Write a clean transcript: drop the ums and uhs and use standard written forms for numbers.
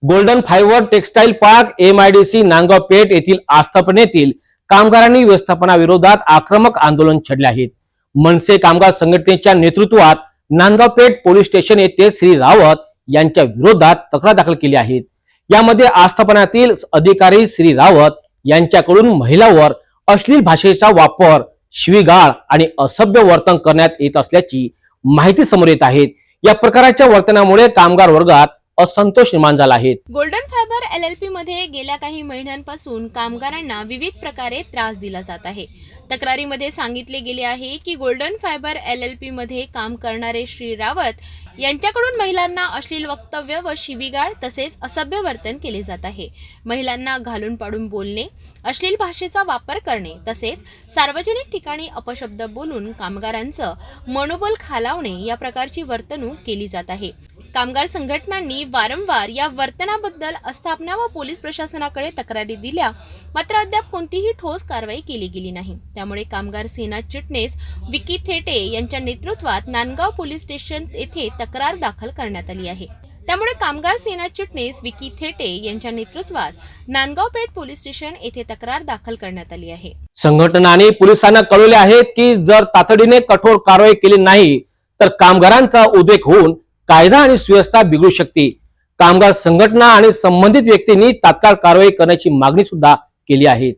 Golden fibre textile park MIDC Nandgaon Peth येथील आस्थापनेतील कामगारांनी व्यवस्थापनाविरोधात आक्रमक आंदोलन छेडले आहेत। मनसे कामगार संघटनेच्या नेतृत्वात नांदगाव पेठ पोलीस स्टेशन येथे श्री रावत यांच्या विरोधात तक्रार दाखल केली आहे। यामध्ये आस्थापनातील अधिकारी श्री रावत यांच्याकडून महिलांवर अश्लील भाषेचा वापर, शिवीगाळ आणि असभ्य वर्तन करण्यात येत असल्याची माहिती समोर येत आहे। या प्रकारच्या वर्तनामुळे कामगार वर्गात असंतोष निर्माण झाला आहे। गोल्डन फायबर LLP मध्ये गेल्या काही महिन्यांपासून कामगारांना विविध प्रकारे त्रास दिला जात आहे। तक्रारीमध्ये सांगितले गेले आहे की गोल्डन फायबर LLP मध्ये काम करणारे श्री रावत यांच्याकडून महिलांना अश्लील वक्तव्य व शिवीगाळ तसेच असभ्य वर्तन केले जात आहे। महिलांना घालून पाडून बोलणे, अश्लील भाषेचा वापर करणे तसेच सार्वजनिक ठिकाणी अपशब्द बोलून कामगारांचं मनोबल खालावणे या प्रकारची वर्तणूक केली जात आहे। कामगार संघटनांनी वारंवार या वर्तनाबद्दल आस्थापना व पोलीस प्रशासनाकडे तक्रारी दिल्या, मात्र अद्याप कोणतीही ठोस कारवाई केली गेली नाही। त्यामुळे कामगार सेना चिटणीस विकी थेटे यांच्या नेतृत्वात नांदगाव पोलीस स्टेशन येथे तक्रार दाखल करण्यात आली आहे। त्यामुळे कामगार सेना चिटणीस विकी थेटे यांच्या नेतृत्वात नांदगाव पेठ पोलीस स्टेशन येथे तक्रार दाखल करण्यात आली आहे। संघटनाने पोलिसांना कळवले आहे की जर तातडीने कठोर कारवाई केली नाही तर कामगारांचा उद्रेक होऊन कायदा आणि सुव्यवस्था बिघडू शकते। कामगार संघटना आणि संबंधित व्यक्तींनी तात्काळ कारवाई करण्याची मागणी सुद्धा केली आहे।